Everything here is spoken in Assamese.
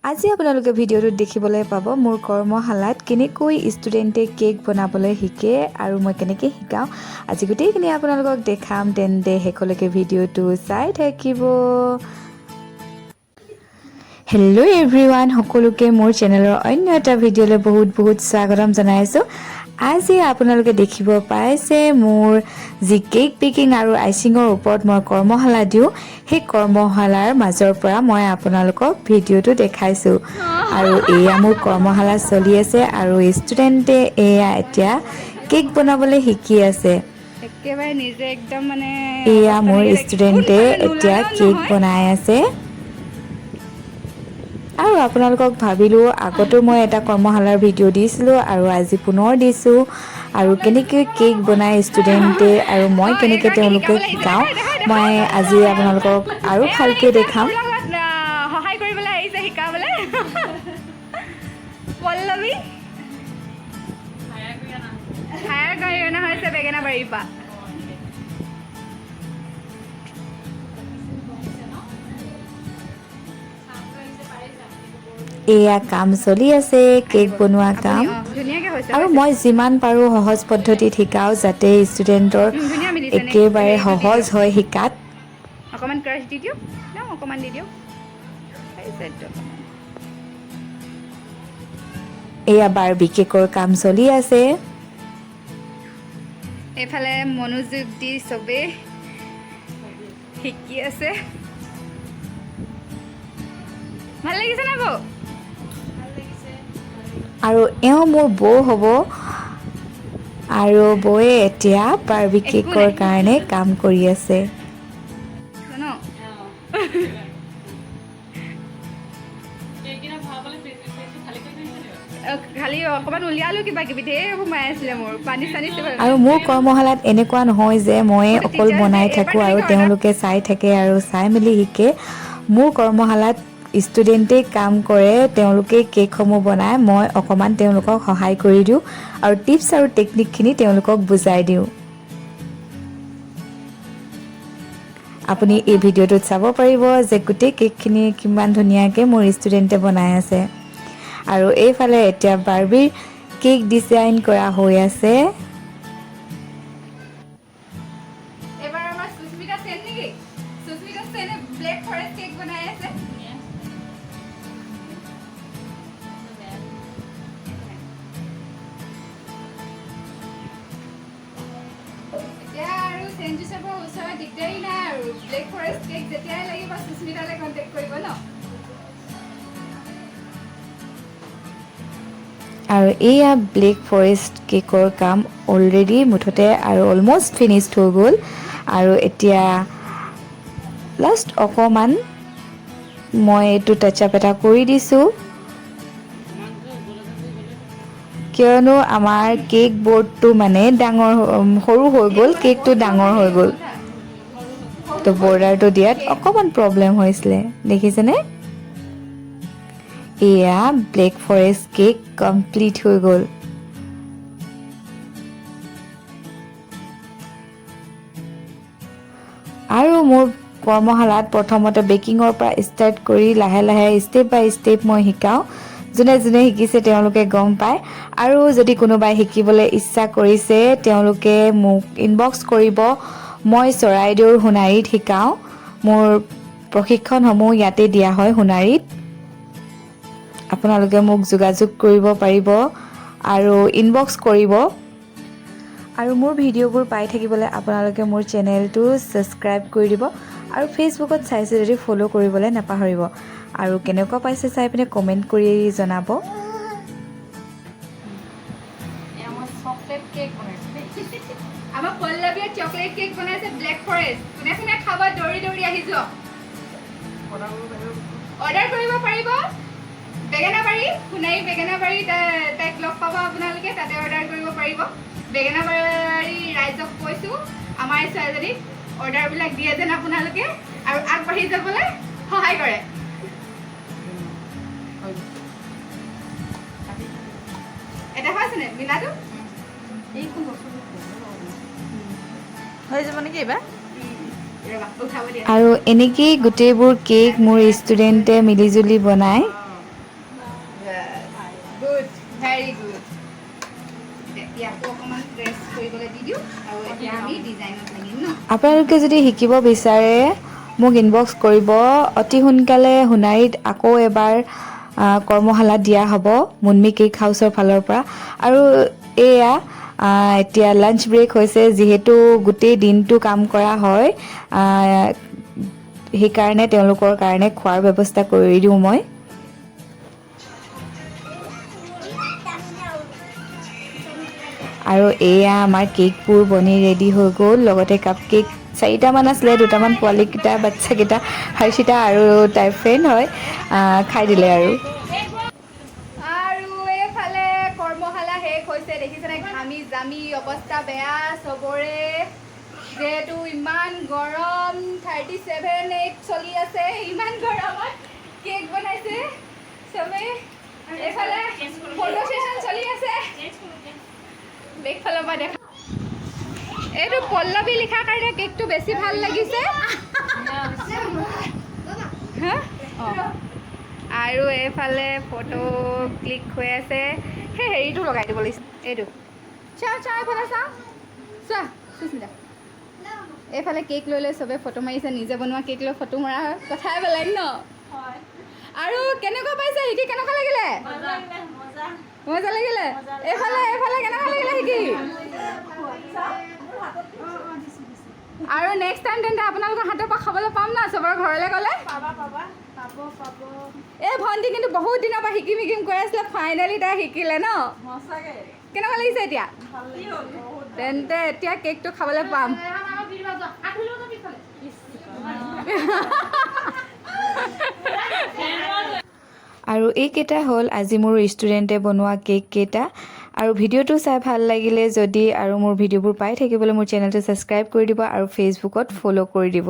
আজি আপোনালোকে ভিডিঅ'টোত দেখিবলৈ পাব মোৰ কৰ্মশালাত কেনেকৈ ষ্টুডেণ্টে কেক বনাবলৈ শিকে আৰু মই কেনেকৈ শিকাওঁ। আজি গোটেইখিনি আপোনালোকক দেখাম, তেন্তে শেষলৈকে ভিডিঅ'টো চাই থাকিব। হেল্ল' এভৰিৱান, সকলোকে মোৰ চেনেলৰ অন্য এটা ভিডিঅ'লৈ বহুত স্বাগতম জনাইছোঁ। আজি আপোনালোকে দেখিব পাইছে মোৰ যি কেক বেকিং আৰু আইচিঙৰ ওপৰত মই কৰ্মশালা দিওঁ, সেই কৰ্মশালাৰ মাজৰ পৰা মই আপোনালোকক ভিডিঅ'টো দেখাইছোঁ। আৰু এয়া মোৰ কৰ্মশালা চলি আছে আৰু ষ্টুডেণ্টে এয়া এতিয়া কেক বনাবলৈ শিকি আছে। একেবাৰে নিজে একদম মানে এয়া অৱস্থা মোৰ নাইকিয়া ষ্টুডেণ্টে কোনফালে এতিয়া নোলালেও কেক নহয়। বনাই আছে। আৰু আপোনালোকক ভাবিলোঁ, আগতো মই এটা কৰ্মশালাৰ ভিডিঅ' দিছিলোঁ আৰু আজি পুনৰ দিছোঁ। আৰু কেনেকৈ কেক বনাই ষ্টুডেণ্টে আৰু মই কেনেকৈ এইগৰাকী তেওঁলোকক শিকাবলৈ আহিছে। শিকাওঁ, দেখাই মই আজি আপোনালোকক আৰু এয়া মানে ভালকৈ দেখাম। মোৰ লগত সহায় কৰিবলৈ আহিছে শিকাবলৈ। পল্লৱী হায়াৰ কৰি অনা হৈছে বেঙেনাবাৰীৰ পৰা। এয়া কাম চলি আছে, কেক বনোৱা আপুনি কাম। ধুনীয়াকৈ হৈছে আৰু মই যিমান পাৰোঁ সহজ পদ্ধতিত শিকাওঁ, যাতে ষ্টুডেণ্টৰ ধুনীয়া মিলিছে। নেক্সট একেবাৰে হেৰিটো দি সহজ দিয়ক, হয় শিকাত। অকণমান ক্ৰাছ দি দিয়ক ন, অকণমান দি দিয়ক। এয়া বাৰ্বি কেকৰ কাম চলি আছে। এইফালে মনোযোগ দি চবেই শিকি আছে। ভাল লাগিছে নে বৌ? আৰু এওঁ মোৰ বৌ হ'ব। আৰু বৌয়ে এতিয়া বাৰ্বি একো কেকৰ নাই কাৰণে কাম কৰি আছে। ন খালি অকণমান উলিয়ালো, কিবা কিবি ধেৰ সোমাই আছিলে মোৰ, পানী চানী। আৰু মোৰ কৰ্মশালাত এনেকুৱা নহয় যে মই মোৰতো অকল টিচাৰ্ছ ডে বনাই এইবাৰ থাকোঁ আৰু কেনেকৈ অৰ্ডাৰ তেওঁলোকে চাই থাকে আৰু চাই মেলি শিকে। মোৰ কৰ্মশালাত ষ্টুডেণ্টেই কাম কৰে, তেওঁলোকে কেকসমূহ বনায়, মই অকণমান তেওঁলোকক সহায় কৰি দিওঁ আৰু টিপছ আৰু টেকনিকখিনি তেওঁলোকক বুজাই দিওঁ। আপুনি এই ভিডিঅ'টোত চাব পাৰিব যে গোটেই কেকখিনি কিমান ধুনীয়াকৈ মোৰ ষ্টুডেণ্টে বনাই আছে। আৰু এইফালে এতিয়া বাৰ্বিৰ কেক ডিজাইন কৰা হৈ আছে। এইবাৰ আমাৰ সুস্মিতা সেন নেকি? সুস্মিতা সেনে ব্লেক ফৰেষ্ট কেক বনাই আছে। এতিয়া আৰু চেণ্ট জোচেফৰ ওচৰত দিগদাৰী নাই আৰু, ব্লেক ফৰেষ্ট কেক যেতিয়াই লাগিব সুস্মিতালৈ কণ্টেক্ট কৰিব ন। আৰু এয়া ব্লেক ফৰেষ্ট কেকৰ কাম অলৰেডি মুঠতে আৰু অলম'ষ্ট ফিনিছড হৈ গ'ল। আৰু এতিয়া লাষ্ট অকণমান মই এইটো টাচ আপ এটা কৰি দিছোঁ, কিয়নো আমাৰ কেক বৰ্ডটো মানে সৰু হৈ গ'ল, কেকটো ডাঙৰ হৈ গ'ল। তো বৰ্ডাৰটো দিয়াত অকণমান প্ৰব্লেম হৈছিলে, দেখিছেনে? এয়া ব্লেক ফৰেষ্ট কেক কমপ্লিট হৈ গ'ল। আৰু মোৰ কৰ্মশালাত প্ৰথমতে বেকিঙৰ পৰা ষ্টাৰ্ট কৰি লাহে লাহে ষ্টেপ বাই ষ্টেপ মই শিকাওঁ। যোনে যোনে শিকিছে তেওঁলোকে গম পায়। আৰু যদি কোনোবাই শিকিবলৈ ইচ্ছা কৰিছে, তেওঁলোকে মোক ইনবক্স কৰিব। মই চৰাইদেউৰ সোণাৰীত শিকাওঁ। মোৰ প্ৰশিক্ষণসমূহ ইয়াতে দিয়া হয় সোণাৰীত। আপোনালোকে মোক যোগাযোগ কৰিব পাৰিব আৰু ইনবক্স কৰিব। আৰু মোৰ ভিডিঅ'বোৰ পাই থাকিবলৈ আপোনালোকে মোৰ চেনেলটো ছাবস্ক্ৰাইব কৰি দিব আৰু ফেচবুকত চাইছে যদি ফ'ল' কৰিবলৈ নাপাহৰিব। আৰু কেনেকুৱা পাইছে চাই পিনে কমেণ্ট কৰি জনাব। চকলেট কেক বনাইছে দেই। আমাৰ পল্লৱীয়ে চকলেট কেক বনাইছে, ব্লেক ফৰেষ্ট। কোনে কোনে খাব দৌৰি দৌৰি আহি যাওক। অৰ্ডাৰ কৰিব পাৰিব। বেঙেনাবাৰী, সোণাৰী বেঙেনাবাৰী তাইক লগ পাব আপোনালোকে, তাতে অৰ্ডাৰ কৰিব পাৰিব। বেঙেনাবাৰী ৰাইজক কৈছোঁ, আমাৰ ছোৱালীজনীক অৰ্ডাৰবিলাক দিয়ে যেন আপোনালোকে আৰু আগবাঢ়ি যাবলৈ সহায় কৰে। এটা হৈছেনে মিলাটো? হৈ যাব নেকি এইবাৰ? আৰু এনেকেই গোটেইবোৰ কেক মোৰ ষ্টুডেণ্টে মিলিজুলি বনায়। আমি ডিজাইনত লাগিম ন আপোনালোকে যদি শিকিব বিচাৰে মোক ইনবক্স কৰিব অতি সোনকালে সোণাৰীত আকৌ এবাৰ কৰ্মশালা দিয়া হ'ব মুনমি কেক হাউচৰ ফালৰ পৰা আৰু এয়া এতিয়া লাঞ্চ ব্ৰেক হৈছে যিহেতু গোটেই দিনটো কাম কৰা হয় সেইকাৰণে তেওঁলোকৰ কাৰণে খোৱাৰ ব্যৱস্থা কৰি দিওঁ মই আৰু এয়া আমাৰ কেকবোৰ বনি ৰেডি হৈ গ'ল লগতে কাপ কেক 4টামান আছিলে 2টামান পোৱালীকেইটা বাচ্চাকেইটা হৰ্ষিতা আৰু তাইৰ ফ্ৰেণ্ড হয় খাই দিলে আৰু এইফালে কৰ্মশালা শেষ হৈছে দেখিছেনে ঘামি জামি অৱস্থা বেয়া চবৰে যিহেতু ইমান গৰম 37-8 চলি আছে ইমান গৰমত কেক বনাইছে চবেই এইফালে ফটো ছেশ্যন চলি আছে বেকফালৰ পৰা দেখা এইটো পল্লৱী লিখাৰ কাৰণে কেকটো বেছি ভাল লাগিছে আৰু এইফালে ফটো ক্লিক হৈ আছে সেই হেৰিটো লগাই দিব লাগিছে এইটো চাওঁ এইফালে চাওঁ চোৱা সুস্মিতা এইফালে কেক লৈ লৈ চবে ফটো মাৰিছে নিজে বনোৱা কেক লৈ ফটো মৰা কথাই বেলেগ ন আৰু কেনেকুৱা পাইছে শিকি কেনেকুৱা লাগিলে মজা লাগিলে এইফালে কেনেকুৱা লাগিলে শিকি আৰু নেক্সট টাইম তেন্তে আপোনালোকৰ হাতৰ পৰা খাবলৈ পাম না চবৰ ঘৰলৈ গ'লে এই ভণ্টি কিন্তু বহুত দিনৰ পৰা শিকিম কৈ আছিলে ফাইনেলি তাই শিকিলে ন কেনেকুৱা লাগিছে এতিয়া তেন্তে এতিয়া কেকটো খাবলৈ পাম আৰু এইকেইটা হ'ল আজি মোৰ ষ্টুডেণ্টে বনোৱা কেক কেইটা আৰু ভিডিঅ'টো চাই ভাল লাগিলে যদি আৰু মোৰ ভিডিঅ'বোৰ পাই থাকিবলৈ মোৰ চেনেলটো ছাবস্ক্ৰাইব কৰি দিব আৰু ফেচবুকত ফ'ল' কৰি দিব